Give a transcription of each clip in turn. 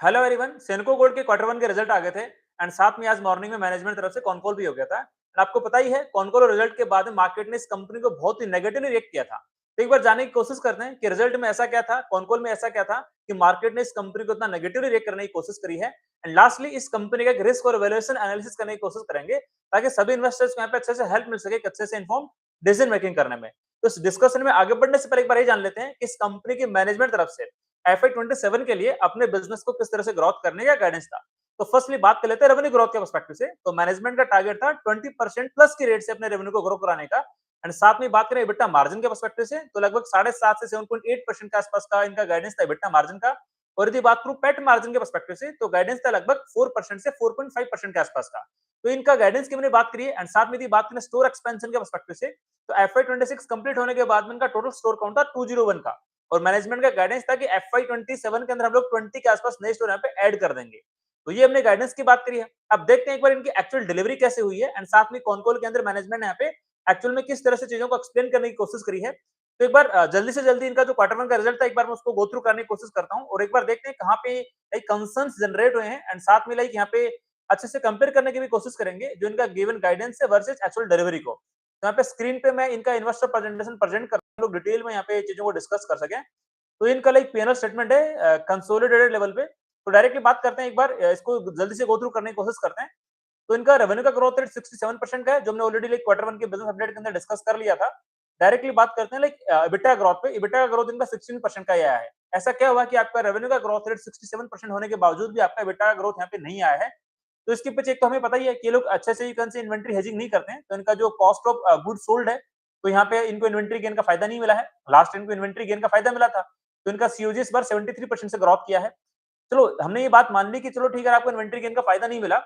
Hello everyone, सेनको gold के quarter one के result आ गए थे एंड साथ में आज मॉर्निंग में मैनेजमेंट तरफ से कॉन कॉल भी हो गया था। एंड आपको पता ही है कॉन कॉल और रिजल्ट के बाद में मार्केट ने इस कंपनी को बहुत ही नेगेटिवली रिएक्ट किया था। तो एक बार जानने की कोशिश करते हैं कि रिजल्ट में ऐसा क्या था, कॉन कॉल में ऐसा क्या था कि मार्केट ने इस कंपनी को इतना नेगेटिवली रिएक्ट करने की कोशिश करी है। एंड लास्टली इस कंपनी का एक रिस्क और वैल्यूएशन एनालिसिस करने की कोशिश करेंगे ताकि सभी इन्वेस्टर्स को यहाँ पे अच्छे से हेल्प मिल सके, एक अच्छे से इन्फॉर्म डिसीजन मेकिंग करने में। तो इस डिस्कशन में आगे बढ़ने से पहले एक बार ये जान लेते हैं कि इस कंपनी की मैनेजमेंट तरफ से FY 27 के लिए अपने बिजनेस को किस तरह से ग्रोथ करने का गाइडेंस था। तो फर्स्टली बात कर लेते हैं रेवेन्यू ग्रोथ के पर्सपेक्टिव से। तो मैनेजमेंट का टारगेट था 20% प्लस की रेट से अपने रेवेन्यू को ग्रो कराने का। एंड साथ में बात करें EBITDA मार्जिन के पर्सपेक्टिव से, तो लगभग 7.5 से 7.8% के आसपास का इनका गाइडेंस था EBITDA मार्जिन का। और यदि बात करूं पैट मार्जिन के पर्सपेक्टिव से, तो गाइडेंस था लगभग 4% से 4.5% के आसपास का। तो इनका गाइडेंस की मैंने बात करी है। एंड साथ में यदि बात करें स्टोर एक्सपेंशन के पर्सपेक्टिव से, तो FY 26 कंप्लीट होने के बाद में इनका टोटल स्टोर काउंट था 201 का। और मैनेजमेंट का गाइडेंस था कि FY 27 के अंदर हम लोग 20 के आसपास नए स्टोर यहाँ पे ऐड कर देंगे। तो ये हमने गाइडेंस की बात करी है। अब देखते हैं एक बार इनकी एक्चुअल डिलीवरी कैसे हुई है एंड साथ में कॉन कॉल के अंदर मैनेजमेंट ने यहाँ पे एक्चुअल में किस तरह से चीजों को एक्सप्लेन करने की कोशिश करी है। तो एक बार जल्दी से जल्दी इनका जो क्वार्टर वन का रिजल्ट था, एक बार मैं उसको गो थ्रू करने की कोशिश करता हूँ और एक बार देखते हैं कहाँ पे लाइक कंसर्न्स जनरेट हुए हैं एंड साथ में लाइक यहाँ पे अच्छे से कंपेयर करने की भी कोशिश करेंगे जो इनका गिवन गाइडेंस है वर्सेस एक्चुअल डिलीवरी को। तो यहाँ पे स्क्रीन पे मैं इनका इन्वेस्टर प्रेजेंटेशन प्रेजेंट कर लोग डिटेल में यहाँ पे चीजों को डिस्कस कर सकें। तो इनका लाइक पीएनएल स्टेटमेंट है कंसोलिडेटेड लेवल पे। तो डायरेक्टली बात करते हैं एक बार इसको जल्दी से गो थ्रू करने की कोशिश करते हैं। तो इनका रेवेन्यू का ग्रोथ रेट 67% का है, जो हमने ऑलरेडी लाइक क्वार्टर वन के बिजनेस अपडेट के अंदर डिस्कस कर लिया था। डायरेक्टली बात करते हैं लाइक EBITDA ग्रोथ पे। EBITDA का ग्रोथ इनका 16% का ही आया है। ऐसा क्या हुआ कि आपका रेवेन्यू का ग्रोथ रेट 67% होने के बावजूद भी आपका EBITDA का ग्रोथ यहाँ पे नहीं आया है। तो इसके पीछे एक तो हमें पता ही है कि ये लोग अच्छे से इन्वेंट्री हेजिंग नहीं करते हैं। तो इनका जो कॉस्ट ऑफ गुड सोल्ड है, तो यहाँ पे इनको इन्वेंट्री गेन का फायदा नहीं मिला है। लास्ट इनको इन्वेंट्री गेन का फायदा मिला था। तो इनका सीओजी इस बार 73% से ग्रोथ किया है। चलो हमने ये बात मान ली कि चलो ठीक है, आपको इन्वेंट्री गेन का फायदा नहीं मिला।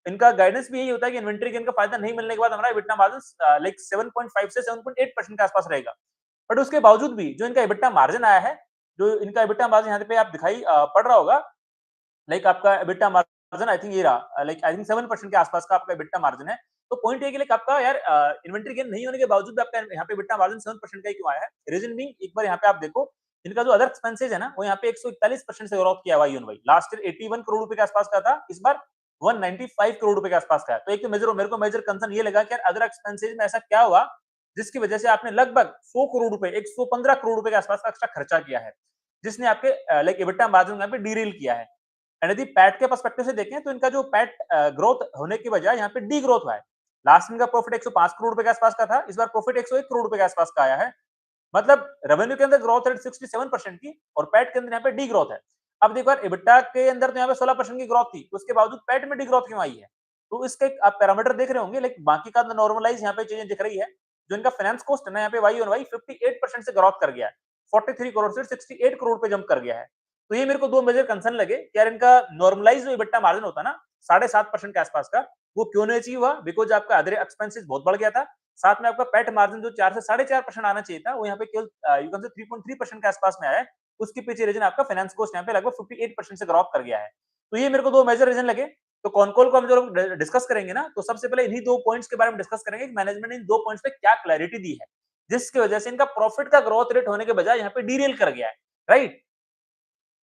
इनका गाइडेंस भी यही होता है कि इन्वेंट्री गेन का फायदा नहीं मिलने के बाद हमारा EBITDA मार्जिन लाइक 7.5 से 7.8% के आसपास रहेगा। बट उसके बावजूद भी जो इनका EBITDA मार्जिन आया है, जो इनका EBITDA मार्जिन यहाँ पे आप दिखाई पड़ रहा होगा, लाइक आपका EBITDA मार्जिन आई थिंक ये रहा, लाइक आई थिंक 7% के आसपास का आपका EBITDA मार्जिन है। तो पॉइंट ये कि लाइक आपका यार इन्वेंट्री गेन नहीं होने के बावजूद भी आपका यहाँ पे EBITDA मार्जिन 7% का ही क्यों आया है? रीजन बीइंग एक बार यहाँ पे आप देखो, इनका जो अदर एक्सपेंसेस है ना, वो यहाँ पे 141% से ग्रोथ किया Y on Y. Last year 81 crore रुपए के आसपास का था, इस बार 195 करोड़ रुपए के आसपास का है। तो एक तो मेरे को मेजर कंसर्न ये लगा कि यार अदर एक्सपेंसेस में ऐसा क्या हुआ जिसकी वजह से आपने लगभग 100 करोड़ रुपए, 115 करोड़ रुपए के आसपास का एक्स्ट्रा खर्चा किया है, जिसने आपके लाइक EBITDA मार्जिन यहाँ पे डीरेल किया है। एंड यदि पैट के पर्सपेक्टिव से देखें, तो इनका जो पैट ग्रोथ होने की बजाय यहाँ पे डी ग्रोथ हुआ है। लास्ट इनका प्रॉफिट 105 करोड़ रुपए के आसपास का था, इस बार प्रॉफिट 101 करोड़ रुपए के आसपास का आया है। मतलब रेवेन्यू के अंदर ग्रोथ रेट 67% की और पैट के अंदर यहाँ पे डी ग्रोथ है। अब देखो यार, EBITDA के अंदर तो यहाँ पे 16% की ग्रोथ थी, उसके बावजूद पैट में डी ग्रोथ क्यों आई है? तो इसके आप पैरामीटर देख रहे होंगे, लेकिन बाकी का नॉर्मलाइज यहाँ पे चीजें दिख रही है। जो इनका फाइनेंस कॉस्ट है ना, यहाँ पे वाई ऑन वाई 58% से ग्रोथ कर गया है। 43 करोड़ से 68 करोड़ पे जंप कर गया है। तो ये मेरे को दो मेजर कंसर्न लगे कि यार इनका नॉर्मलाइज जो EBITDA मार्जिन होता ना 7.5% के आसपास का, वो क्यों नहीं अचीव हुआ? बिकॉज आपका अदर एक्सपेंसेस बहुत बढ़ गया था। साथ में आपका पैट मार्जिन जो 4 से 4.5% आना चाहिए था, वो यहाँ पे केवल यू कैन से 3.3% के आसपास में आया है। उसके पीछे रीजन आपका फाइनेंस कॉस्ट यहाँ पे लगभग 58% से ग्रोथ कर गया है। तो ये मेरे को दो मेजर रीजन लगे। तो कॉन कॉल को हम जो डिस्कस करेंगे ना, तो सबसे पहले इन्हीं दो पॉइंट्स के बारे में डिस्कस करेंगे कि मैनेजमेंट ने इन दो पॉइंट्स पे क्या क्लैरिटी दी है, जिसकी वजह से इनका प्रॉफिट का ग्रोथ रेट होने के बजाय यहाँ पे डीरेल कर गया है, राइट?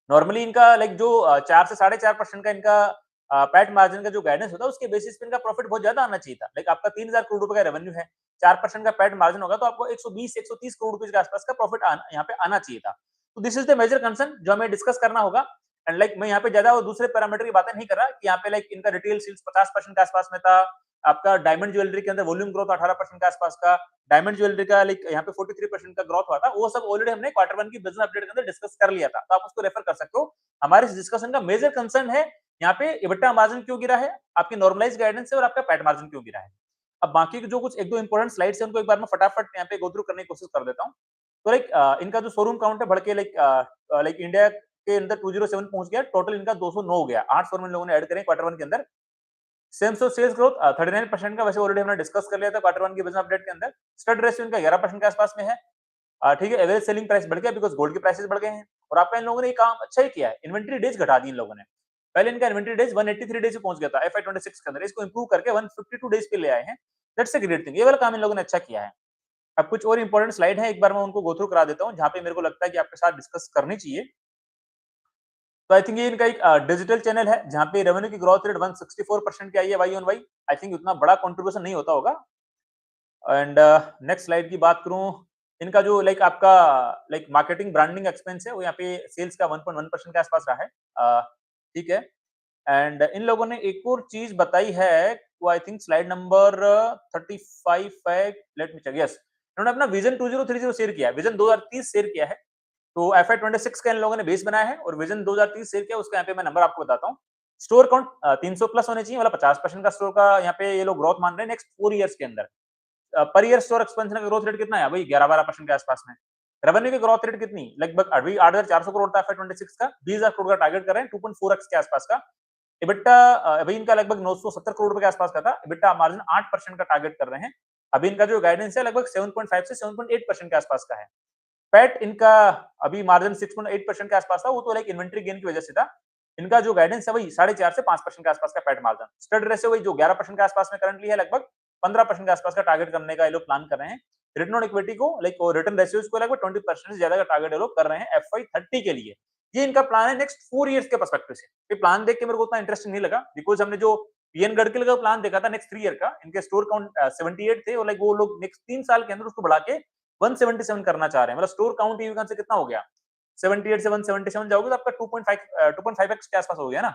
नॉर्मली इनका लाइक जो 4 से 4.5% का इनका पैट मार्जिन का जो गाइडेंस होता है, उसके बेसिस पे इनका प्रॉफिट बहुत ज्यादा आना चाहिए था। लाइक आपका 3000 करोड़ रुपए का रेवेन्यू है, 4% का पैट मार्जिन होगा, तो आपको 120 130 करोड़ रुपए के आसपास का प्रॉफिट यहाँ पे आना चाहिए था। तो this is the major concern जो हमें डिस्कस करना होगा। एंड लाइक मैं यहाँ पे ज्यादा और दूसरे पैरामीटर की बातें नहीं कर रहा कि यहाँ पे लाइक इनका रिटेल सेल्स 50% के आसपास में था। आपका डायमंड ज्वेलरी के अंदर वॉल्यूम ग्रोथ 18% के आसपास का, डायमंड ज्वेलरी का लाइक यहाँ पे 43% का ग्रोथ हुआ था। वो सब ऑलरेडी हमने क्वार्टर वन की बिजनेस अपडेट के अंदर डिस्कस कर लिया था, तो आप उसको रेफर कर सकते हो। हमारे इस डिस्कशन का मेजर कंसर्न है यहाँ पे EBITDA मार्जिन क्यों गिरा है, आपकी नॉर्मलाइज गाइडेंस से, और आपका पैट मार्जिन क्यों गिरा है। अब बाकी के जो कुछ एक दो इंपॉर्टेंट स्लाइड्स है, उनको एक बार मैं फटाफट यहाँ पे गो थ्रू करने की कोशिश कर देता हूँ। तो लाइक इनका जो शोरूम काउंट है बढ़ के लाइक इंडिया के अंदर 207 पहुंच गया, टोटल इनका 209 हो गया। 8 शोरूम इन लोगों ने ऐड करें क्वार्टर वन के अंदर। सेम स्टोर सेल्स ग्रोथ 39% का, वैसे ऑलरेडी हमने डिस्कस कर लिया था क्वार्टर वन की बिजनेस अपडेट के अंदर। स्टड रेशियो इनका 11% के आसपास में है। ठीक है, एवरेज सेलिंग प्राइस बढ़ गया बिकॉज गोल्ड के प्राइसेस बढ़ गए हैं। और आपका इन लोगों ने ये काम अच्छा ही किया है, इन्वेंट्री डेज घटा दी इन लोगों ने। पहले इनका इन्वेंट्री डेज 183 डेज पे पहुंच गया था FY 26 के अंदर, इसको इंप्रूव करके 152 डेज पे ले आए हैं। दैट्स अ ग्रेट थिंग, ये वाला काम इन लोगों ने अच्छा किया है। अब कुछ और इंपॉर्टेंट स्लाइड है, एक बार मैं उनको गो थ्रू करा देता हूँ, जहां पे मेरे को लगता है कि आपके साथ डिस्कस करनी चाहिए। तो आई थिंक ये इनका एक डिजिटल चैनल है जहाँ पे रेवेन्यू की ग्रोथ रेट 164% की आई है Y on Y. I think उतना बड़ा कंट्रीब्यूशन नहीं होता होगा। एंड नेक्स्ट स्लाइड की बात करूं, इनका जो लाइक आपका लाइक मार्केटिंग ब्रांडिंग एक्सपेंस है वो यहाँ पे सेल्स का 1.1% के आसपास रहा है। ठीक है। एंड इन लोगों ने एक और चीज बताई है, वो आई थिंक स्लाइड नंबर 35 है। Let me check. यस, इन्होंने अपना विजन 2030 शेयर किया है, विजन 2030 शेयर किया है। तो FY 26 का इन लोगों ने बेस बनाया है और विजन 2030 शेयर किया। उसका यहाँ पे मैं नंबर आपको बताता हूँ। स्टोर काउंट 300 प्लस होने चाहिए, मतलब 50% का स्टोर का यहाँ पे ये लोग ग्रोथ मान रहे हैं नेक्स्ट 4 इयर्स के अंदर। पर ईयर स्टोर एक्सपेंशन का ग्रोथ रेट कितना है भाई? 11-12% के आसपास में। रेवेन्यू की ग्रोथ रेट कितनी? लगभग अभी 8,400 करोड़ था FY 26 का, 20,000 करोड़ का टारगेट कर रहे हैं, 2.4x के आसपास का। EBITDA अभी इनका लगभग 970 करोड़ रुपए के आसपास का था। EBITDA मार्जिन 8% का टारगेट कर रहे हैं। अभी इनका जो गाइडेंस है लगभग 7.5 से 7.8% के आसपास का है। पैट इनका अभी मार्जिन 6.8% के आसपास था, वो तो लाइक इन्वेंट्री गेन की वजह से था। इनका जो गाइडेंस है वही 4.5 से 5% के आसपास का पैट मार्जिन। स्टड रेशियो वही जो 11% के आसपास में करंटली है, लगभग 15% के आसपास का टारगेट करने का ये लोग प्लान कर रहे हैं। रिटर्न ऑन इक्विटी को लाइक रिटर्न रेशियोज को लगभग 20% से ज्यादा का टारगेट ये लोग कर रहे हैं FY 30 के लिए। ये इनका प्लान है नेक्स्ट 4 इयर्स के पर्सपेक्टिव से। ये प्लान देख के मेरे को उतना इंटरेस्टिंग नहीं लगा, बिकॉज हमने जो पीएन गडकरी का प्लान देखा था नेक्स्ट 3 ईयर का, इनके स्टोर काउंट 78 थे और लाइक वो लोग नेक्स्ट 3 साल के अंदर उसको बढ़ा के 177 करना चाह रहे हैं। मतलब स्टोर काउंट ईवी से कितना हो गया? 78 से 177 जाओगे तो आपका 2.5x के आसपास हो गया ना।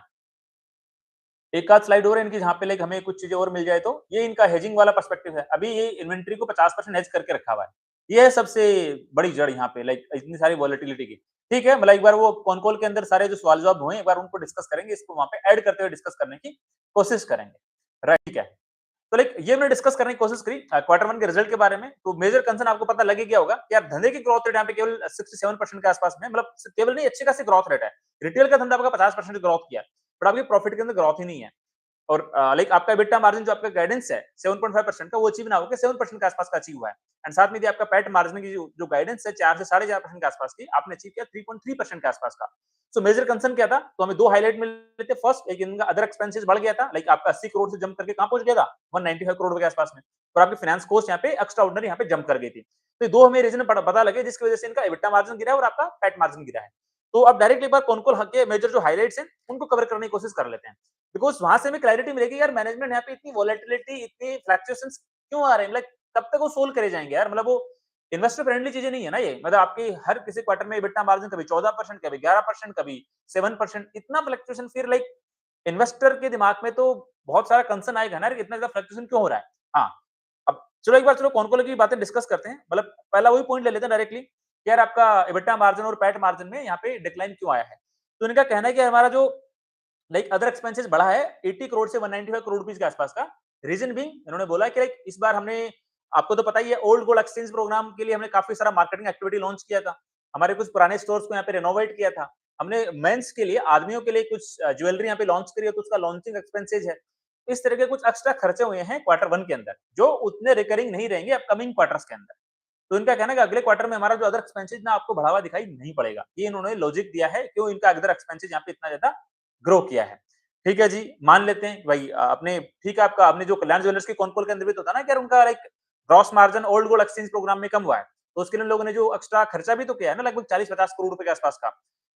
एक आध स्लाइड और है इनकी जहाँ पे लाइक हमें कुछ चीजें और मिल जाए तो ये इनका हेजिंग वाला पर्सपेक्टिव है। अभी ये इन्वेंट्री को 50% हेज करके रखा हुआ है। ये है सबसे बड़ी जड़ यहाँ पे लाइक इतनी सारी वॉलेटिलिटी की। ठीक है, मतलब एक बार वो कॉन कॉल के अंदर सारे जो सवाल जवाब हुए एक बार उनको डिस्कस करेंगे, इसको वहां पे ऐड करते हुए डिस्कस करने की कोशिश करेंगे। राइट, ठीक है। तो लाइक ये मैंने डिस्कस करने की कोशिश करी क्वार्टर वन के रिजल्ट के बारे में। तो मेजर कंसर्न आपको पता लगे क्या होगा कि यार धंधे की ग्रोथ रेट यहाँ पे केवल 67% के आसपास में, मतलब केवल नहीं, अच्छी खासी ग्रोथ रेट है। रिटेल का धंधा आपका 50% ग्रोथ किया, बट आपकी प्रॉफिट के अंदर ग्रोथ ही नहीं है। और लाइक आपका EBITDA मार्जिन जो आपका गाइडेंस है 7.5% का, वो अचीव ना होकर 7% के आसपास का अचीव हुआ है। एंड साथ में आपका पैट मार्जिन की जो गाइडेंस है 4 से 4.5% के आसपास की, आपने अचीव किया 3.3% के आसपास का। सो मेजर कंसर्न क्या था? तो हमें दो हाईलाइट मिले थे। फर्स्ट, एक इनका अदर एक्सपेंसेस बढ़ गया था, लाइक आपका 80 करोड़ से जंप करके कहां पहुंच गया था? 195 करोड़ के आसपास में। और आपकी फाइनेंस कॉस्ट यहाँ पे एक्स्ट्रा ऑर्डिनरी यहाँ पे जंप कर गई थी। तो ये दो हमें रीजन पता लगे जिसकी वजह से इनका EBITDA मार्जिन गिरा है और आपका पैट मार्जिन गिरा है। तो अब डायरेक्ट एक बार कौन-कौन के मेजर जो हाइलाइट्स हैं उनको कवर करने की कोशिश कर लेते हैं, बिकॉज वहां से हमें क्लैरिटी मिलेगी यार मैनेजमेंट यहाँ पे इतनी वॉलेटिलिटी, इतनी फ्लक्चुएशंस क्यों आ रहे हैं, मतलब कब तक वो सोल्व करे जाएंगे यार। मतलब वो इन्वेस्टर फ्रेंडली चीजें नहीं है ना ये। मतलब आपकी हर किसी क्वार्टर में EBITDA मार्जिन कभी 14%, कभी 11%, कभी 7%, इतना फ्लक्चुएशन फिर लाइक इन्वेस्टर के दिमाग में तो बहुत सारा कंसर्न आएगा ना, इतना ज्यादा फ्लक्चुएशन क्यों हो रहा है। हाँ, अब चलो एक बार चलो कौन की बातें डिस्कस करते हैं। मतलब पहला वही पॉइंट ले लेते हैं डायरेक्टली, यार आपका EBITDA मार्जिन और पैट मार्जिन में यहाँ पे डिक्लाइन क्यों आया है। तो इनका कहना है कि हमारा जो लाइक अदर एक्सपेंसेस बढ़ा है 80 करोड़ से 195 करोड़ रुपीस के आसपास का। रीजन बीइंग, इन्होंने बोला कि लाइक इस बार हमने, आपको तो पता ही है, ओल्ड गोल्ड एक्सचेंज प्रोग्राम के लिए हमने काफी सारा मार्केटिंग एक्टिविटी लॉन्च किया था। हमारे कुछ पुराने स्टोर्स को यहाँ पे रेनोवेट किया था। हमने मेंस के लिए, आदमियों के लिए कुछ ज्वेलरी यहाँ पे लॉन्च करी है, तो उसका लॉन्चिंग एक्सपेंसेज है। इस तरह के कुछ एक्स्ट्रा खर्चे हुए हैं क्वार्टर वन के अंदर, जो उतने रिकरिंग नहीं रहेंगे अपकमिंग क्वार्टर्स के अंदर। तो इनका कहना है कि अगले क्वार्टर में हमारा जो अदर एक्सपेंसेज ना आपको बढ़ावा दिखाई नहीं पड़ेगा। ये इन्होंने लॉजिक दिया है क्यों इनका अदर एक्सपेंसेज यहाँ पे इतना ज्यादा ग्रो किया है। ठीक है जी, मान लेते हैं भाई अपने, ठीक है, आपका आपने जो कल्याण ज्वेलर्स के कॉन कॉल के अंदर भी तो था ना कि यार उनका like gross margin old gold exchange programme में कम हुआ है, तो उसके लिए लोगों ने जो एक्स्ट्रा खर्चा भी तो किया है ना, लगभग 40-50 करोड़ रुपए के आसपास का।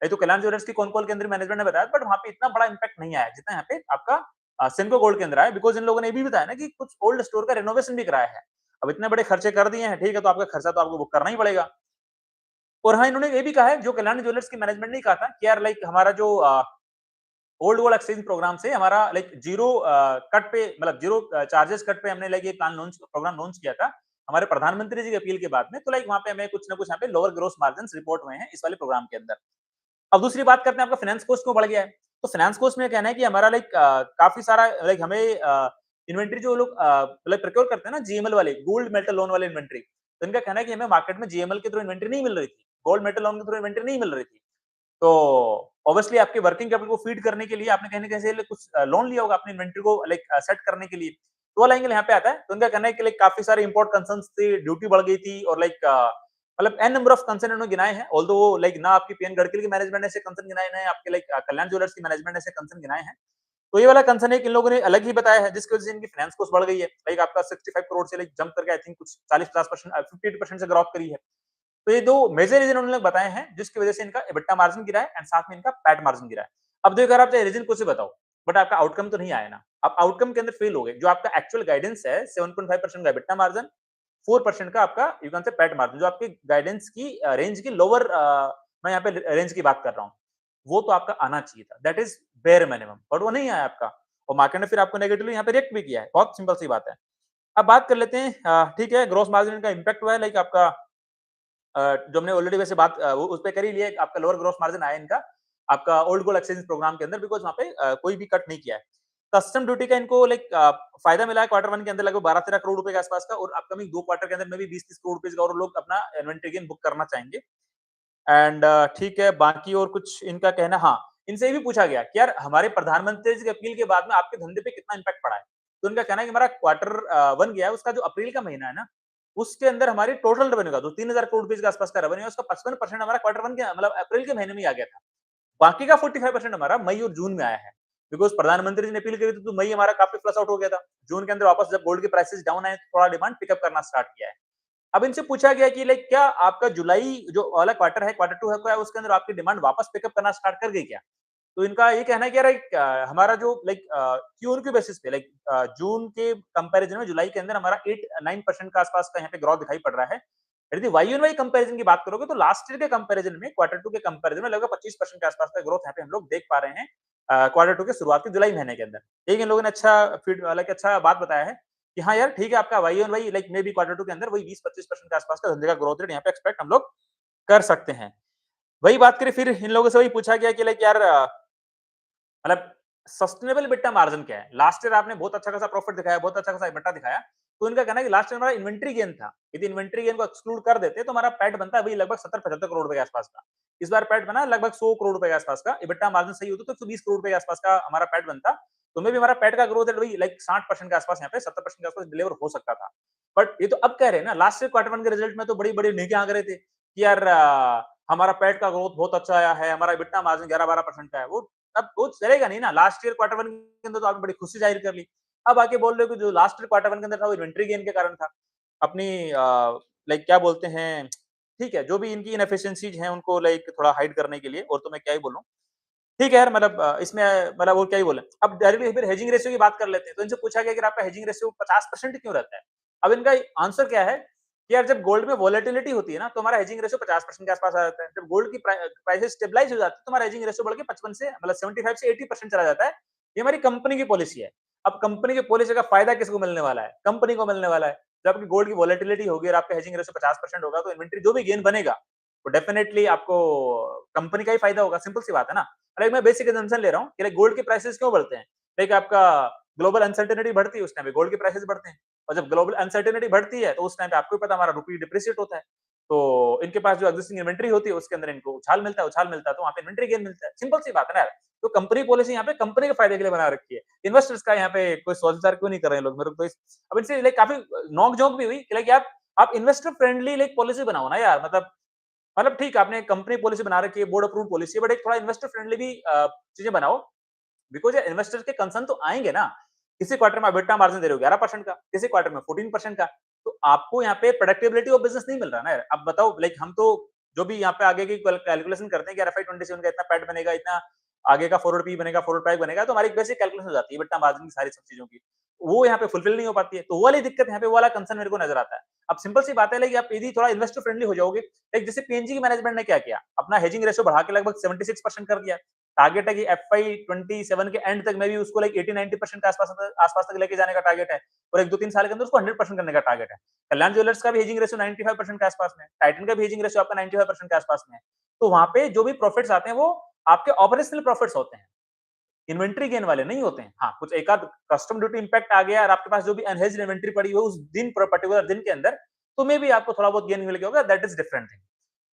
ये तो कल्याण ज्वेलर्स की कॉन कॉल के अंदर मैनेजमेंट ने बताया, बट वहां पे इतना बड़ा इंपैक्ट नहीं आया जितना यहाँ पे आपका सिनको गोल्ड के अंदर आया, बिकॉज इन लोगों ने ये भी बताया ना कि कुछ ओल्ड स्टोर का रेनोवेशन भी कराया है। अब इतने बड़े खर्चे कर दिए हैं, ठीक है, तो आपका खर्चा तो आपको बुक करना ही पड़ेगा। और हाँ, इन्होंने ये भी कहा है, जो कल्याण ज्वेलर्स की मैनेजमेंट ने कहा था कि यार लाइक हमारा जो ओल्ड गोल्ड एक्सचेंज प्रोग्राम से हमारा लाइक जीरो कट पे, मतलब जीरो चार्जेस कट पे हमने लाइक ये प्रोग्राम लॉन्च किया था हमारे प्रधानमंत्री जी की अपील के बाद में। तो लाइक वहां पे हमें कुछ ना कुछ यहाँ पे लोअर ग्रोस मार्जिन रिपोर्ट हुए हैं इस वाले प्रोग्राम के अंदर। अब दूसरी बात करते हैं, आपका फाइनेंस कॉस्ट क्यों बढ़ गया है। तो फाइनेंस कॉस्ट में कहना है कि हमारा लाइक काफी सारा लाइक हमें इन्वेंट्री जो लोग मतलब प्रोक्योर करते हैं ना, जीएमएल वाले, गोल्ड मेटल लोन वाले इन्वेंट्री, तो इनका कहना है कि हमें मार्केट में जीएमएल के थ्रू इन्वेंट्री नहीं मिल रही थी, गोल्ड मेटल लोन के थ्रू इन्वेंट्री नहीं मिल रही थी। तो ऑब्वियसली आपके वर्किंग कैपिटल को फीड करने के लिए आपने कहीं ना कहीं से कुछ लोन लिया होगा अपनी इन्वेंट्री को लाइक सेट करने के लिए। तो वाला एंगल यहाँ पे आता है। तो उनका कहना है कि लाइक काफी सारे इंपोर्ट कंसर्न्स थे, ड्यूटी बढ़ गई थी, और लाइक मतलब एन नंबर ऑफ कंसर्न उन्होंने गिनाए हैं। ऑल्दो लाइक ना आपकी पीएन गडकरी की मैनेजमेंट ने ऐसे कंसर्न गिनाए हैं, आपके लाइक कल्याण ज्वेलर्स की मैनेजमेंट ने ऐसे कंसर्न गिनाए हैं। तो ये वाला कंसर्न है कि इन लोगों ने अलग ही बताया है, जिसकी वजह से इनकी फाइनेंस कॉस्ट बढ़ गई है। लाइक आपका 65 करोड़ से लाइक जंप करके आई थिंक कुछ 40-50%, 58% से ग्रोथ करी है। तो ये 2 मेजर रीज़न उन्होंने बताए हैं जिसकी वजह से इनका एबिटा मार्जिन गिरा है एंड साथ में इनका पैट मार्जिन गिरा है। अब देखो, अगर आप चाहे रीज़न कुछ भी बताओ, बट आपका आउटकम तो नहीं आया ना। आप आउटकम के अंदर फेल हो गए। जो आपका एक्चुअल गाइडेंस है 7.5% का एबिटा मार्जिन, 4% का आपका you can say PAT margin, जो आपकी गाइडेंस की रेंज की लोअर, मैं यहाँ पे रेंज की बात कर रहा हूँ। वो तो आपका आना चाहिए था। That is bare minimum, but वो नहीं आया आपका और मार्केट ने फिर आपको नेगेटिवली यहाँ पे रिएक्ट भी किया है। बहुत सिंपल सी बात है। अब बात कर लेते हैं, ठीक है, ग्रॉस मार्जिन का इम्पैक्ट हुआ है, लाइक आपका जो हमने ऑलरेडी वैसे बात वो उस पे कर ही लिया है, आपका लोअर ग्रॉस मार्जिन आया इनका, आपका ओल्ड गोल्ड एक्सचेंज प्रोग्राम के अंदर, बिकॉज़ वहाँ पे कोई भी कट नहीं किया है। कस्टम ड्यूटी का इनको लाइक फायदा मिला है क्वार्टर 1 के अंदर लगभग 12-13 करोड़ रुपए के आसपास का, और अपकमिंग 2 क्वार्टर के अंदर में भी 20-30 करोड़ रुपए का और लोग अपना इन्वेंटरी गेन बुक करना चाहेंगे। एंड ठीक है, बाकी और कुछ इनका कहना, हाँ, इनसे ये भी पूछा गया कि यार हमारे प्रधानमंत्री जी की अपील के बाद में आपके धंधे पे कितना इम्पैक्ट पड़ा है? तो इनका कहना है कि हमारा क्वार्टर 1 गया है, उसका जो अप्रैल का महीना है ना, उसके अंदर हमारी टोटल रेवेन्यू का जो 3000 करोड़ रुपए के आसपास का रेवेन्यू है, उसका 55% हमारा क्वार्टर 1 के मतलब अप्रैल के महीने में ही आ गया था। बाकी का 45% हमारा मई और जून में आया है। बिकॉज़ प्रधानमंत्री जी ने अपील करी थी तो मई हमारा काफ़ी फ्लश आउट हो गया था। जून के अंदर वापस जब गोल्ड के प्राइसेस डाउन आए, तो थोड़ा डिमांड पिकअप करना स्टार्ट किया है। अब इनसे पूछा गया कि लाइक क्या आपका जुलाई जो वाला क्वार्टर है, क्वार्टर 2 है, क्या उसके अंदर आपकी डिमांड वापस पिकअप करना स्टार्ट कर गई क्या? तो इनका ये कहना है कि यार हमारा जो like Q on Q basis पे लाइक जून के कंपैरिजन में जुलाई के अंदर हमारा 8-9% के आसपास का यहाँ पे ग्रोथ दिखाई पड़ रहा है। यदि वाई ऑन वाई कंपैरिजन की बात करोगे तो लास्ट ईयर के कंपैरिजन में क्वार्टर 2 के कंपैरिजन में लगभग 25% के आसपास का ग्रोथ यहाँ पे हम लोग देख पा रहे हैं क्वार्टर 2 के शुरुआत के जुलाई महीने के अंदर। एक इन लोगों ने अच्छा फीड लाइक अच्छा बात बताया है कि हाँ यार ठीक है, आपका Y on Y like maybe बी क्वार्टर 2 के अंदर वही 20-25% के आसपास का धंधे का ग्रोथ रेट यहाँ पे एक्सपेक्ट हम लोग कर सकते हैं। वही बात करें, फिर इन लोगों से वही पूछा गया कि लाइक यार मतलब सस्टेनेबल एबिटा मार्जिन क्या है? लास्ट ईयर आपने बहुत अच्छा खासा प्रॉफिट दिखाया, बहुत अच्छा खासा एबिटा दिखाया। तो इनका कहना है कि लास्ट ईयर हमारा इन्वेंटरी गेन था। यदि इन्वेंटरी गेन को एक्सक्लूड कर देते तो हमारा पैट बनता है वही लगभग 70-75 करोड़ रुपए के आसपास का। इस बार पैट बना लगभग 100 करोड़ रुपए के आसपास का। एबिटा मार्जिन सही होता तो 120 करोड़ रुपए के आसपास का हमारा पैट बनता। तो मे भी हमारा पैट का ग्रोथ रेट वही लाइक 60% के आसपास, यहाँ पे 70% के आसपास डिलीवर हो सकता था। बट ये तो अब कह रहे हैं ना, लास्ट ईयर क्वार्टर 1 के रिजल्ट में तो बड़ी-बड़ी नेकियां आ रहे थे कि यार हमारा पैट का ग्रोथ बहुत अच्छा आया है, हमारा एबिटा मार्जिन 11-12% का है। वो अब वो चलेगा नहीं ना। लास्ट ईयर क्वार्टर 1 के अंदर तो आपने बड़ी खुशी जाहिर कर ली। अब आके बोल रहे हो कि जो लास्ट ईयर क्वार्टर 1 के अंदर था वो इन्वेंटरी गेन के कारण था। अपनी लाइक क्या बोलते हैं, ठीक है, जो भी इनकी इनएफिशिएंसीज हैं उनको लाइक थोड़ा हाइड करने के लिए, और तो मैं क्या ही बोलूँ। ठीक है यार, मतलब इसमें मतलब और क्या ही बोले। अब डायरेक्टली फिर हेजिंग रेशियो की बात कर लेते हैं। तो इनसे पूछा गया कि आपका हेजिंग रेशियो 50% क्यों रहता है? अब इनका आंसर क्या है कि यार जब गोल्ड में वोलेटिलिटी होती है ना, तो हमारा हेजिंग रेशियो 50% के आसपास आ जाता है। जब गोल्ड की प्राइसेस स्टेबलाइज हो जाती है तो हमारा हेजिंग रेशियो बढ़ के 55 से मतलब 75 से 80% चला जाता है। ये हमारी कंपनी की पॉलिसी है। अब कंपनी की पॉलिसी का फायदा किसको मिलने वाला है? कंपनी को मिलने वाला है। जब आपकी गोल्ड की वोलेटिलिटी होगी और आपका हेजिंग रेशियो 50% होगा, तो इन्वेंटरी जो भी गेन बनेगा, वो डेफिनिटली आपको कंपनी का ही फायदा होगा। सिंपल सी बात है ना। लाइक मैं बेसिक एजम्पशन ले रहा हूँ कि लाइक गोल्ड के प्राइसेस क्यों बढ़ते हैं? लाइक आपका ग्लोबल अनसर्टेनिटी बढ़ती है, उस टाइम पे गोल्ड के प्राइसेस बढ़ते हैं। और जब ग्लोबल अनसर्टेनिटी बढ़ती है तो उस टाइम पे आपको भी पता है हमारा रुपी डिप्रिशिएट होता है। तो इनके पास जो एक्जिस्टिंग इन्वेंटरी होती है उसके अंदर इनको उछाल मिलता है, तो वहाँ पे इन्वेंटरी गेन मिलता है। सिंपल सी बात है ना यार। तो कंपनी पॉलिसी यहाँ पे कंपनी के फायदे के लिए बना रखी है। इन्वेस्टर्स का यहाँ पे कोई सोच विचार क्यों नहीं कर रहे हैं लोग? मेरे को तो अब इनसे लाइक काफी नोक-झोंक भी हुई कि लाइक यार आप इन्वेस्टर फ्रेंडली लाइक पॉलिसी बनाओ ना यार। मतलब ठीक है, आपने कंपनी पॉलिसी बना रखी है, बोर्ड अप्रूव्ड पॉलिसी है, बट एक थोड़ा इन्वेस्टर फ्रेंडली भी चीजें बनाओ। बिकॉज़ यार इन्वेस्टर्स के कंसर्न तो आएँगे ना। किसी क्वार्टर में एबिटा मार्जिन दे रहे हो 11% का, किसी क्वार्टर में 14% का। तो आपको यहाँ पे प्रेडिक्टेबिलिटी ऑफ बिज़नेस नहीं मिल रहा ना यार। अब बताओ लाइक हम तो जो भी यहाँ पे आगे की कैलकुलेशन करते हैं कि एफआई 27 का इतना पैट बनेगा, इतना आगे का फॉरवर्ड पी बनेगा, फॉरवर्ड प्राइस बनेगा, तो हमारी एक बेसिक कैलकुलेशन हो जाती है एबिटा मार्जिन की सारी सब चीज़ों की। वो यहाँ पे फुलफिल नहीं हो पाती है। तो वो वाली दिक्कत यहाँ पे, वो वाला कंसर्न मेरे को नज़र आता है। अब सिंपल सी बात है लाइक आप यदि थोड़ा इन्वेस्टर फ्रेंडली हो जाओगे, लाइक जैसे पीएनजी की मैनेजमेंट ने क्या किया, अपना हेजिंग रेशियो बढ़ा के लगभग 76% कर दिया। टारगेट है कि एफआई 27 के एंड तक में भी उसको लाइक 80-90% के आसपास तक लेके जाने का टारगेट है, और 1-2-3 साल के अंदर उसको 100% करने का टारगेट है। कल्याण ज्वेलर्स का भी हेजिंग रेशियो 95% के आसपास में है। टाइटन का भी हेजिंग रेशियो आपका 95% के आसपास में है। तो वहां पे जो भी प्रॉफिट्स आते हैं वो आपके ऑपरेशनल प्रॉफिट्स होते हैं, इन्वेंटरी गेन वाले नहीं होते हैं। हाँ, कुछ एक आध कस्टम ड्यूटी इंपैक्ट आ गया और आपके पास जो भी अनहेज्ड इन्वेंटरी पड़ी हुई है उस दिन पर्टिकुलर दिन के अंदर, तो मे बी आपको थोड़ा बहुत गेन मिल गया होगा, दैट इज डिफरेंट थिंग।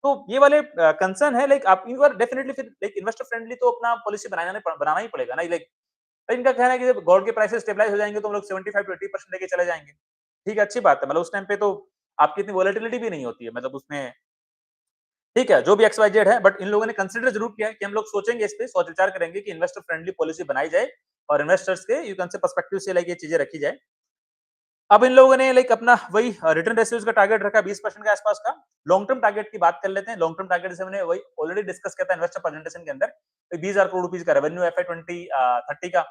तो ये वाले कंसर्न है लाइक आप एक बार डेफिनेटली फिर लाइक इन्वेस्टर फ्रेंडली तो अपना पॉलिसी बनाना ही पड़ेगा ना। लाइक इनका कहना है कि जब गोल्ड के प्राइसेस स्टेबलाइज हो जाएंगे तो हम लोग 75 टू 80% लेके चले जाएंगे। ठीक है, अच्छी बात है। मतलब उस टाइम पे तो आपकी इतनी वोलेटिलिटी भी नहीं होती है, मतलब उसमें ठीक है, जो भी एक्स वाई जेड है, बट इन लोगों ने कंसिडर जरूर किया है कि हम लोग सोचेंगे, इस पे सोच विचार करेंगे कि इन्वेस्टर फ्रेंडली पॉलिसी बनाई जाए और इन्वेस्टर्स के यू कैन से पर्सपेक्टिव से लाइक ये चीजें रखी जाए। अब इन लोगों ने लाइक अपना वही रिटर्न रेशियोज का टारगेट रखा 20% के आसपास का। लॉन्ग टर्म टारगेट की बात कर लेते हैं। लॉन्ग टर्म टारगेट जैसे मैंने वही ऑलरेडी डिस्कस किया था इन्वेस्टर प्रेजेंटेशन के अंदर। 20,000 करोड़ रुपीस का रेवेन्यू एफआई 2030 का,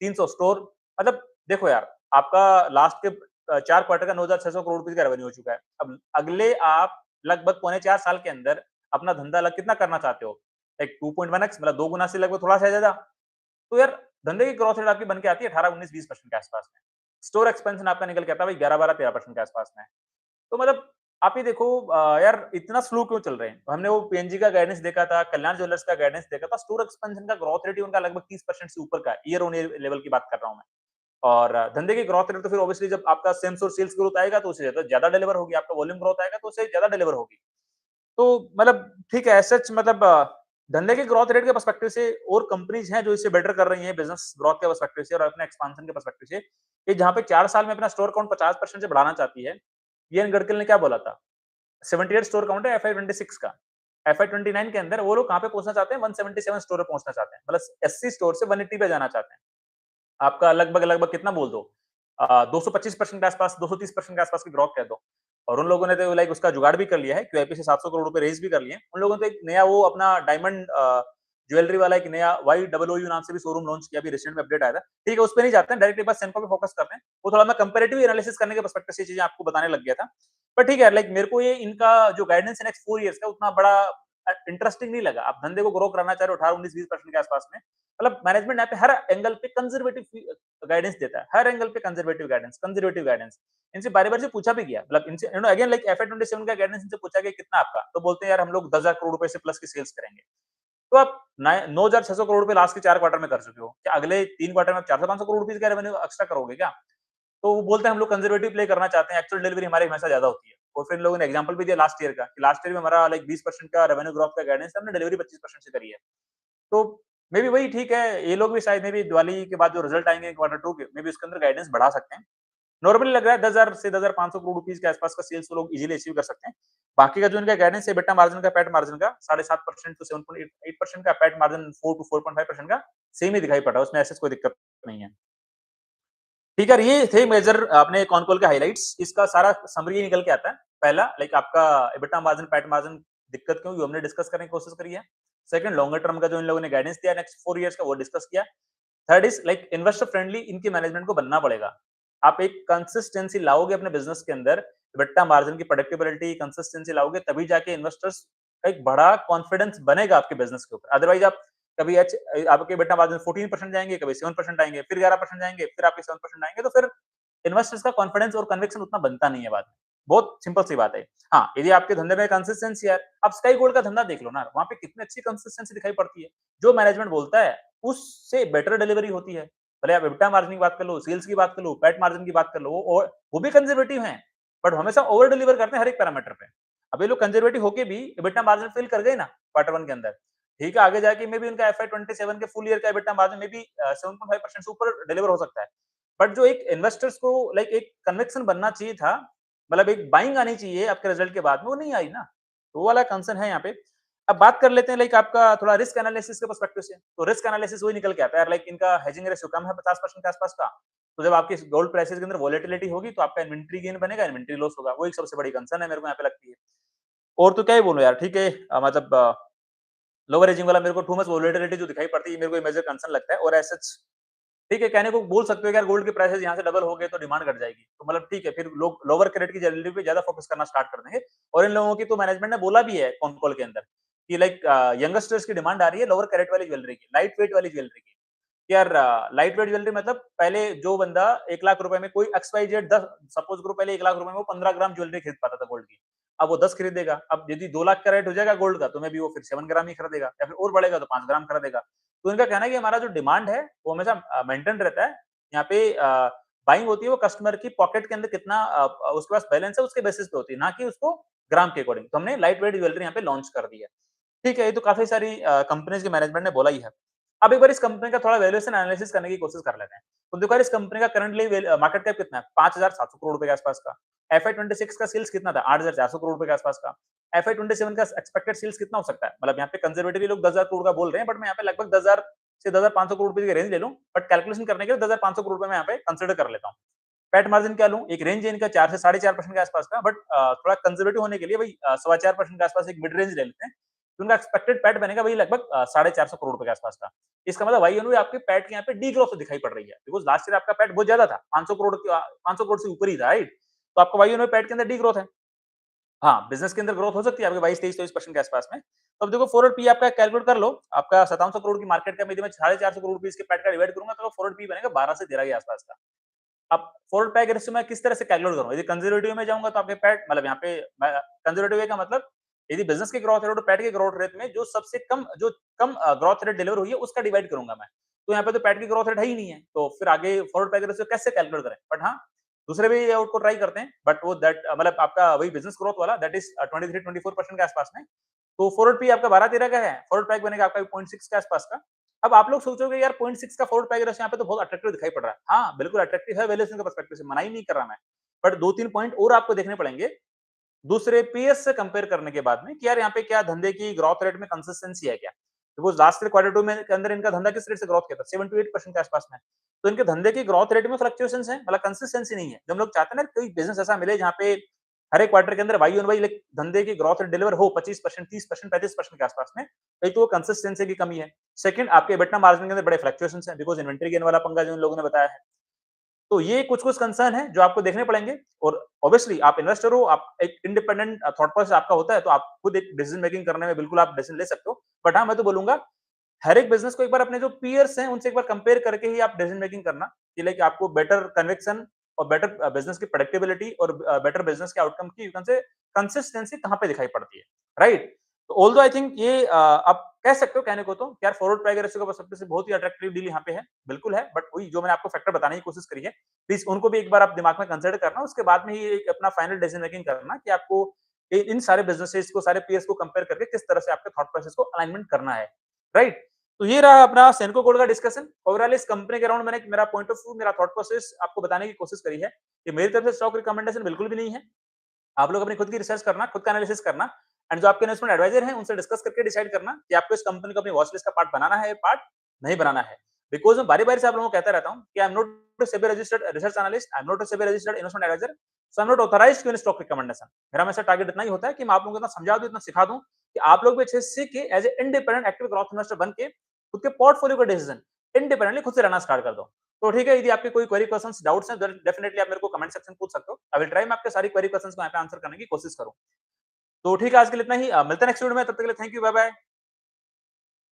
300 स्टोर। मतलब देखो यार, आपका लास्ट के 4 क्वार्टर का 9,600 करोड़ रुपीस का रेवेन्यू हो चुका है। अब अगले आप लगभग पौने 4 साल के अंदर अपना धंधा अलग कितना करना चाहते हो? लाइक 2.1x, मतलब 2 गुना से लगभग थोड़ा सा ज्यादा। तो यार धंधे की ग्रोथ रेट आपकी बन के आती है 18, 19, 20% के आसपास में। स्टोर एक्सपेंशन आपका निकल के आता है भाई 11, 12, 13% के आसपास में। तो मतलब आप ही देखो यार इतना स्लो क्यों चल रहे हैं? हमने वो पीएनजी का गाइडेंस देखा था, कल्याण ज्वेलर्स का गाइडेंस देखा था, स्टोर एक्सपेंशन का ग्रोथ रेट ही उनका लगभग 30% से ऊपर का है। ईयर ऑन ईयर लेवल की बात कर रहा हूँ मैं। और धंधे की ग्रोथ रेट तो फिर ऑब्वियसली जब आपका सेम स्टोर सेल्स ग्रोथ आएगा तो उससे ज्यादा डिलीवर होगी, आपका वॉल्यूम ग्रोथ आएगा तो उससे ज्यादा डिलीवर होगी। तो मतलब ठीक है, सच मतलब धंधे के ग्रोथ रेट के पर्सपेक्टिव से और कंपनीज हैं जो इससे बेटर कर रही हैं बिजनेस ग्रोथ के पर्सपेक्टिव से और अपने एक्सपांशन के पर्सपेक्टिव से, कि जहां पे 4 साल में अपना स्टोर काउंट 50% से बढ़ाना चाहती है। ये गडकरी ने क्या बोला था? 78 स्टोर काउंट है एफआई 26 का। एफआई 29 के अंदर वो लोग कहां पे पहुंचना चाहते हैं? 177 स्टोर पे पहुंचना चाहते हैं, मतलब 80 स्टोर से 180 पे जाना चाहते हैं। आपका लगभग लगभग कितना बोल दो, 225% के आसपास, 230% के आसपास की ग्रोथ कह दो। और उन लोगों ने तो लाइक उसका जुगाड़ भी कर लिया है, क्यूआईपी से 700 करोड़ रुपए रेज भी कर लिए हैं। उन लोगों ने तो एक नया वो अपना डायमंड ज्वेलरी वाला एक नया वाई डबल ओ यू नाम से भी शोरूम लॉन्च किया, अभी रिसेंट में अपडेट आया था। ठीक है, उस पे नहीं जाते हैं, डायरेक्ट एक बार सेंको पे फोकस करते हैं। वो थोड़ा मैं कंपैरेटिव एनालिसिस करने के पर्सपेक्टिव से चीजें आपको बताने लग गया था। पर ठीक है, लाइक मेरे को ये इनका जो गाइडेंस है नेक्स्ट 4 इयर्स का उतना बड़ा इंटरेस्टिंग नहीं लगा। आप धंधे को ग्रो कराना चाह रहे हो 18, 19, 20% के आसपास में, मतलब मैनेजमेंट यहाँ पे हर एंगल पे कंजर्वेटिव गाइडेंस देता है, हर एंगल पे कंजर्वेटिव गाइडेंस। इनसे बारी-बारी से पूछा भी गया, मतलब इनसे अगेन लाइक एफआई 27 का गाइडेंस इनसे पूछा गया कितना आपका? तो बोलते हैं यार हम लोग 10,000 करोड़ रुपए से प्लस की सेल्स करेंगे। तो आप 9,600 करोड़ रुपए लास्ट के 4 क्वार्टर में कर चुके हो। क्या अगले 3 क्वार्टर में 400-500 करोड़ रुपए का रेवेन्यू एक्स्ट्रा करोगे क्या? तो वो बोलते हैं हम लोग कंजर्वेटिव प्ले करना चाहते हैं, एक्चुअल डिलीवरी हमारी हमेशा ज्यादा होती है। और फिर इन लोगों ने एग्जांपल भी दिया लास्ट ईयर का, कि लास्ट ईयर में हमारा लाइक 20% का रेवेन्यू ग्रोथ का गाइडेंस है, हमने डिलीवरी 25% से करी है। तो मे बी वही ठीक है, ये लोग भी शायद मे बी दिवाली के बाद जो रिजल्ट आएंगे क्वार्टर 2 के, मे बी उसके अंदर गाइडेंस बढ़ा सकते हैं। नॉर्मली लग रहा है 10,000 से 10,500 करोड़ रुपीस के आसपास का सेल्स वो लोग इजीली अचीव कर सकते हैं। बाकी का जो इनका गाइडेंस है एबिटा मार्जिन का, पैट मार्जिन का 7.5% टू 7.8% का, पैट मार्जिन 4 टू 4.5% का सेम ही दिखाई पड़ रहा है, उसमें ऐसे कोई दिक्कत नहीं है। ठीक है, ये थे मेजर अपने कॉनकॉल के हाइलाइट्स। इसका सारा समरी निकल के आता है। पहला लाइक आपका एबिटा मार्जिन, पैट मार्जिन दिक्कत क्यों हुई हमने डिस्कस करने की कोशिश करी है। सेकंड, लॉन्गर टर्म का जो इन लोगों ने गाइडेंस दिया नेक्स्ट 4 इयर्स का, वो डिस्कस किया। Third is like investor friendly इनकी मैनेजमेंट को बनना पड़ेगा। आप एक कंसिस्टेंसी लाओगे अपने बिजनेस के अंदर, एबिटा मार्जिन की प्रेडिक्टेबिलिटी, कंसिस्टेंसी लाओगे तभी जाके इन्वेस्टर्स का एक बड़ा कॉन्फिडेंस बनेगा आपके बिजनेस के ऊपर। अदरवाइज आप कभी आपके एबिटा मार्जिन 14% जाएंगे, कभी 7% आएंगे, फिर 11% जाएंगे, फिर आपके 7% आएंगे, तो फिर इन्वेस्टर्स का कॉन्फिडेंस और कन्विक्शन उतना बनता नहीं है बाद में। बहुत सिंपल सी बात है। हाँ, यदि आपके धंधे में कंसिस्टेंसी है, आप स्काई गोल्ड का धंधा देख लो ना, वहां पे कितनी अच्छी कंसिस्टेंसी दिखाई पड़ती है। जो मैनेजमेंट बोलता है उससे बेटर डिलीवरी होती है। भले आप एबिटा मार्जिन की बात कर लो, सेल्स की बात कर लो, पैट मार्जिन की बात कर लो, वो भी कंजर्वेटिव हैं, बट हमेशा ओवर डिलीवर करते हैं हर एक पैरामीटर पे। अब ये लोग कंजर्वेटिव होके भी एबिटा मार्जिन फिल कर गए ना क्वार्टर 1 के अंदर, ठीक है, आगे जाके मे बी उनका एफआई 27 के फुल ईयर का एबिटा मार्जिन मे बी 7.5% से ऊपर डिलीवर हो सकता है। बट जो एक इन्वेस्टर्स को लाइक एक कन्विक्शन बनना चाहिए था, मतलब एक बाइंग आनी चाहिए आपके रिजल्ट के बाद में, वो नहीं आई ना। तो वो वाला कंसर्न है यहाँ पे। अब बात कर लेते हैं लाइक आपका थोड़ा रिस्क एनालिसिस के पर्सपेक्टिव से। तो रिस्क एनालिसिस वही निकल के आता है लाइक इनका हेजिंग रेशियो कम है 50% के आसपास का। तो जब आपकी गोल्ड प्राइसेस के अंदर वॉलेटिलिटी होगी तो आपका इन्वेंट्री गेन बनेगा, इन्वेंट्री लॉस होगा। वो एक सबसे बड़ी कंसर्न है मेरे को यहाँ पे लगती है। और तो क्या ही बोलूं यार, ठीक है, मतलब लोअर हेजिंग वाला मेरे को टू मच वॉलेटिलिटी जो दिखाई पड़ती है मेरे को मेजर कंसर्न लगता है। और ऐसा ठीक है, कहने को बोल सकते हो कि यार गोल्ड के प्राइसेस यहाँ से डबल हो गए तो डिमांड घट जाएगी, तो मतलब ठीक है, फिर लोग लोअर कैरेट की ज्वेलरी पे ज्यादा फोकस करना स्टार्ट कर देंगे। और इन लोगों की तो मैनेजमेंट ने बोला भी है कॉन कॉल के अंदर कि लाइक यंगस्टर्स की डिमांड आ रही है लोअर कैरेट वाली ज्वेलरी की, लाइट वेट वाली ज्वेलरी की। यार लाइट वेट ज्वेलरी मतलब पहले जो बंदा 1 लाख रुपए में कोई XYZ 10 सपोज करो, पहले 1 लाख रुपए में वो 15 ग्राम ज्वेलरी खरीद पाता था गोल्ड की। अब वो 10 खरीदेगा। अब यदि 2 लाख का रेट हो जाएगा गोल्ड का, तो मे बी वो फिर 7 ग्राम ही खरीदेगा, या फिर और बढ़ेगा तो 5 ग्राम खरीदेगा। तो इनका कहना है कि हमारा जो डिमांड है वो हमेशा मेंटेन रहता है। यहाँ पे बाइंग होती है वो कस्टमर की पॉकेट के अंदर कितना उसके पास बैलेंस है उसके बेसिस पे होती है, ना कि उसको ग्राम के अकॉर्डिंग। तो हमने लाइट वेट ज्वेलरी यहाँ पे लॉन्च कर दी है। ठीक है, ये तो काफी सारी कंपनीज के मैनेजमेंट ने बोला ही है। अब एक बार इस कंपनी का थोड़ा वैल्यूएशन एनालिसिस करने की कोशिश कर लेते हैं। तो देखो यार, इस कंपनी का करंटली मार्केट कैप कितना है? 5,700 करोड़ रुपए के आसपास का। एफआई 26 का सेल्स कितना था? 8,400 करोड़ रुपए के आसपास का। एफआई 27 का एक्सपेक्टेड सेल्स कितना हो सकता है? मतलब यहाँ पे कंजर्वेटिवली लोग 10,000 करोड़ का बोल रहे हैं, बट मैं यहाँ पे लगभग 10,000 से 10,500 करोड़ रुपए की रेंज ले लूं, बट कैलकुलेशन करने के लिए 10,500 करोड़ रुपए मैं यहाँ पे कंसिडर कर लेता हूँ। पैट मार्जिन क्या लूँ? एक रेंज है इनका 4 से 4.5% के आसपास का, बट थोड़ा कंजर्वेटिव होने के लिए वही 4.25% के आसपास एक मिड रेंज ले लेते हैं। तो उनका एक्सपेक्टेड पैट बनेगा वही लगभग 450 करोड़ रुपए के आसपास का। इसका मतलब वाईओनवी आपके पैट के यहाँ पे डी-ग्रोथ दिखाई पड़ रही है, बिकॉज़ लास्ट ईयर आपका पैट बहुत ज़्यादा था, 500 करोड़ से ऊपर ही था, राइट? तो आपका वाईओनवी पैट के अंदर डी-ग्रोथ है। हाँ, बिज़नेस के अंदर ग्रोथ हो सकती है आपके 22-23% के आसपास में। तो अब देखो फॉरवर्ड पी आपका कैलकुलेट कर लो, आपका 5700 करोड़ की मार्केट कैप में यदि मैं 450 करोड़ रुपए इसके पैट का डिवाइड करूँगा तो फॉरवर्ड पी बनेगा 12 से 13 के आसपास का। अब फॉरवर्ड पैक रेशियो मैं किस तरह से कैलकुलेट करूँ? यदि कंज़र्वेटिव में जाऊँगा तो आपके पैट मतलब यहाँ पे मैं कंज़र्वेटिव वे का मतलब यदि बिज़नेस की ग्रोथ रेट और पैट की ग्रोथ रेट में जो कम ग्रोथ रेट डिलीवर हुई है उसका डिवाइड करूँगा मैं। तो यहाँ पे तो पैट की ग्रोथ रेट है ही नहीं है, तो फिर आगे फॉरवर्ड पैक रेशियो कैसे कैलकुलेट करें? बट हाँ, दूसरे भी आउट को ट्राई करते हैं, बट वो मतलब आपका वही बिज़नेस ग्रोथ वाला दैट इज़ 23-24% के आसपास में। तो फॉरवर्ड पी आपका 12-13 का है, फॉरवर्ड पैक बनेगा आपका 0.6 के आसपास का। अब आप लोग सोचोगे यार 0.6 का फॉरवर्ड पैक रेशियो यहाँ पे तो बहुत अट्रैक्टिव दिखाई पड़ रहा है। हाँ, बिल्कुल अट्रैक्टिव है वैल्यूएशन के पर्सपेक्टिव से, मना ही नहीं कर रहा मैं। बट 2-3 पॉइंट और आपको देखने पड़ेंगे, दूसरे पीएस से कंपेयर करने के बाद में कि यार यहाँ पे क्या धंधे की ग्रोथ रेट में कंसिस्टेंसी है क्या? बिकॉज़ लास्ट ईयर क्वार्टर 2 में के अंदर इनका धंधा किस रेट से ग्रोथ किया था? 7 टू 8% के आसपास में। तो इनके धंधे की ग्रोथ रेट में फ्लक्चुएशंस हैं, मतलब कंसिस्टेंसी नहीं है। जब हम लोग चाहते हैं ना कोई बिज़नेस ऐसा मिले जहाँ पे हर एक क्वार्टर के अंदर वाई ऑन वाई लाइक धंधे की ग्रोथ रेट डिलीवर हो 25%, 30%, 35% के आसपास में, एक तो वो कंसिस्टेंसी की कमी है। सेकंड आपके एबिटा मार्जिन के अंदर बड़े फ्लक्चुएशंस हैं बिकॉज़ इन्वेंटरी गेन वाला पंगा जो इन लोगों ने बताया है। तो ये कुछ-कुछ कंसर्न है जो आपको देखने पड़ेंगे और ऑब्वियसली आप इन्वेस्टर हो, आप एक इंडिपेंडेंट थॉट प्रोसेस आपका होता है, तो आप खुद एक डिसीजन मेकिंग करने में बिल्कुल आप डिसीजन ले सकते हो। बट हाँ, मैं तो बोलूँगा हर एक बिज़नेस को एक बार अपने जो पीयर्स हैं, उनसे एक बार कंपेयर करके ही आप डिसीजन मेकिंग करना कि लाइक आपको बेटर कन्विक्शन और बेटर बिज़नेस की प्रेडिक्टेबिलिटी और बेटर बिज़नेस के आउटकम की यू कैन से कंसिस्टेंसी कहाँ पे दिखाई पड़ती है, राइट? तो ऑल्दो आई थिंक ये आप कह सकते हो कहने को तो कि यार फॉरवर्ड प्राइस रेशियो का पर्सपेक्टिव से बहुत ही अट्रैक्टिव डील यहाँ पे है, बिल्कुल है, बट वही जो मैंने आपको फैक्टर बताने की कोशिश करी है, प्लीज़ उनको भी एक बार आप दिमाग में कंसिडर करना, उसके बाद में ही एक अपना फाइनल डिसीजन मेकिंग करना कि आपको इन सारे बिज़नेसेस को, सारे पीयर्स को कंपेयर करके किस तरह से आपके थॉट प्रोसेस को अलाइनमेंट करना है, राइट? तो ये रहा अपना सेनको कोड का डिस्कशन। ओवरऑल इस कंपनी के अराउंड मैंने मेरा पॉइंट ऑफ व्यू, मेरा थॉट प्रोसेस आपको बताने की कोशिश करी है कि मेरी तरफ से स्टॉक रिकमेंडेशन बिल्कुल भी नहीं है। आप लोग अपनी खुद की रिसर्च करना, खुद का एनालिसिस करना एंड जो आपके इन्वेस्टमेंट एडवाइजर हैं उनसे डिस्कस करके डिसाइड करना कि आपको इस कंपनी को अपनी वॉच लिस्ट का पार्ट बनाना है, पार्ट नहीं बनाना है। बिकॉज़ मैं बारी-बारी से आप लोगों को कहता रहता हूँ कि I am not a SEBI registered research analyst, I am not a SEBI registered investment adviser, so I am not authorised to give stock recommendation. मेरा हमेशा टारगेट इतना ही होता है कि मैं आप लोगों को इतना समझा दूँ, इतना सिखा दूँ कि आप लोग भी अच्छे से सीख के as a independent active growth investor बन के खुद के पोर्टफोलियो का डिसीजन इंडिपेंडेंटली खुद से लेना स्टार्ट कर दो। तो ठीक है, यदि आपके कोई क्वेरी, क्वेश्चंस, डाउट्स हैं, डेफिनिटली आप मेरे को कमेंट सेक्शन में पूछ सकते हो। आई विल ट्राई मैं आपके सारी क्वेरी, क्वेश्चंस को यहाँ पे आंसर करने की कोशिश करूँ। तो ठीक है, आज के लिए इतना ही। मिलते हैं नेक्स्ट वीडियो में, तब तक के लिए थैंक यू, बाय बाय।